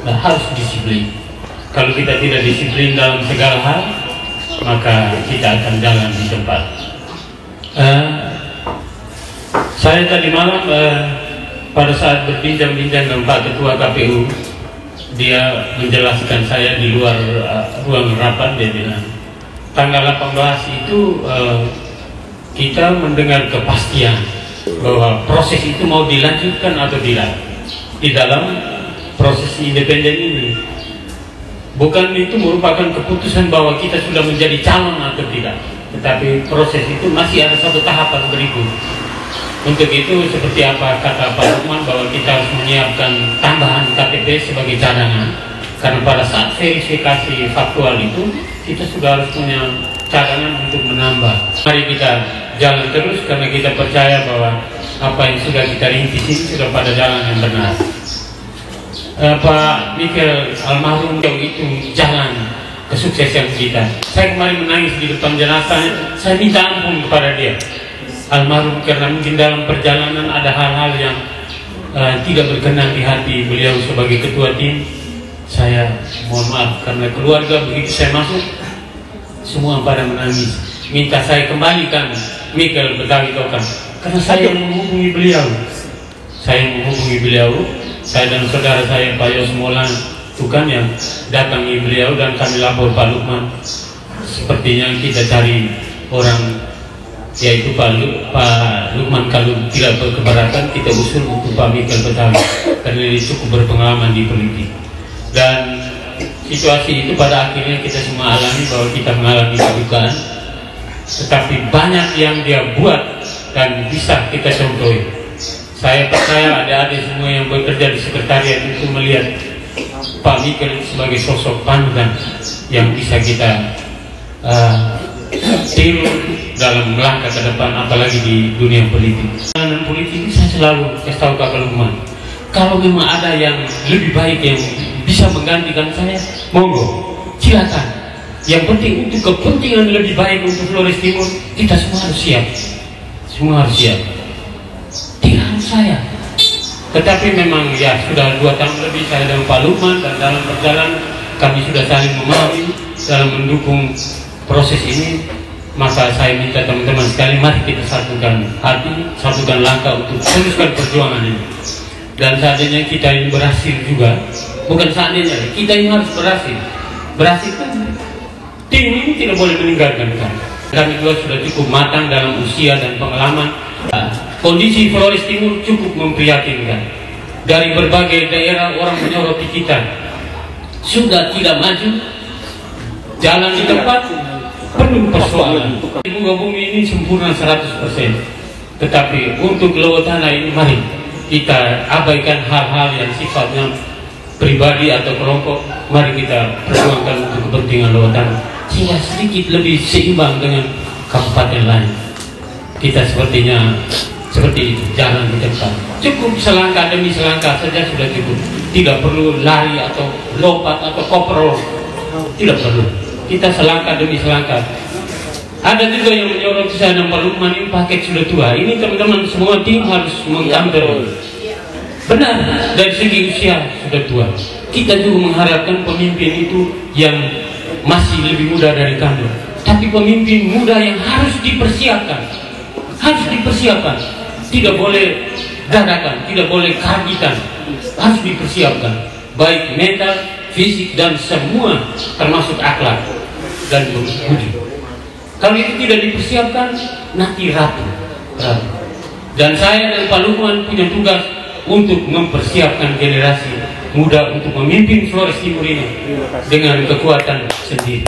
harus disiplin. Kalau kita tidak disiplin dalam segala hal, maka kita akan jalan di tempat. Saya tadi malam pada saat berbincang-bincang dengan Pak Ketua KPU, dia menjelaskan saya di luar ruang rapat. Dia bilang tanggal 18 itu kita mendengar kepastian bahwa proses itu mau dilanjutkan atau tidak di dalam proses independen ini. Bukan itu merupakan keputusan bahwa kita sudah menjadi calon atau tidak, tetapi proses itu masih ada satu tahapan berikut. Untuk itu seperti apa kata Pak Lukman, bahwa kita harus menyiapkan tambahan KTP sebagai cadangan, karena pada saat verifikasi faktual itu kita sudah harus punya cadangan untuk menambah. Mari kita jalan terus, karena kita percaya bahwa apa yang sudah kita rintis ini sudah pada jalan yang benar. Pak Michael almarhum itu jalan kesuksesan kita. Saya kemarin menangis di depan jenazahnya. Saya minta ampun kepada dia almarhum, karena mungkin dalam perjalanan ada hal-hal yang tidak berkenan di hati beliau sebagai ketua tim. Saya mohon maaf, karena keluarga begitu saya masuk semua pada menangis, minta saya kembalikan Michael Betawi Tokan, karena saya menghubungi beliau. Saya dan saudara saya Pak Yos Molan Tukan yang datangi beliau, dan kami lapor Pak Lukman. Sepertinya kita cari orang, yaitu Pak Lukman. Kalau tidak berkeberatan, kita usul untuk Pak Michael Betawi, karena dia cukup berpengalaman di politik. Dan situasi itu pada akhirnya kita semua alami, bahwa kita mengalami kedukaan, tetapi banyak yang dia buat dan bisa kita contohi. Saya percaya adik-adik semua yang bekerja di sekretariat itu melihat Pak Michael sebagai sosok panutan yang bisa kita tiru dalam melangkah ke depan, apalagi di dunia politik. Dalam politik saya selalu kasih tahu Pak Lukman, kalau memang ada yang lebih baik yang bisa menggantikan saya, monggo, silakan. Yang penting untuk kepentingan lebih baik untuk Flores Timur, kita semua harus siap. Tidak harus saya. Tetapi memang ya sudah 2 tahun lebih saya dengan Pak Lukman, dan dalam perjalanan kami sudah saling memahami dalam mendukung proses ini. Maka saya minta teman-teman sekali, mari kita satukan hati, satukan langkah untuk teruskan perjuangan ini. Dan seandainya kita ini berhasil juga, bukan seandainya, kita ini harus berhasil. Berhasil kan tim ini tidak boleh meninggalkan kami. Kami juga sudah cukup matang dalam usia dan pengalaman. Kondisi Flores Timur cukup memprihatinkan. Dari berbagai daerah orang menyoroti kita, sudah tidak maju, jalan di tempat penuh persoalan. Bunga bumi ini sempurna 100%, tetapi untuk Lewotana ini mari kita abaikan hal-hal yang sifatnya pribadi atau kelompok. Mari kita perjuangkan untuk kepentingan Lewotana, sehingga sedikit lebih seimbang dengan kabupaten lain. Kita sepertinya seperti itu, jalan di depan. Cukup selangkah demi selangkah saja sudah cukup. Tidak perlu lari atau lompat atau koprol, tidak perlu. Kita selangkah demi selangkah. Ada juga yang menyoroti saya dan Pak Lukman, ini paket sudah tua. Ini teman-teman semua tim harus mengambil. Benar, dari segi usia sudah tua. Kita juga mengharapkan pemimpin itu yang masih lebih muda dari kami. Tapi pemimpin muda yang harus dipersiapkan. Tidak boleh dadakan, tidak boleh kagitan, harus dipersiapkan, baik mental, fisik, dan semua, termasuk akhlak dan budi. Kalau itu tidak dipersiapkan, nanti rapuh. Dan saya dan Pak Lukman punya tugas untuk mempersiapkan generasi muda untuk memimpin Flores Timur ini dengan kekuatan sendiri.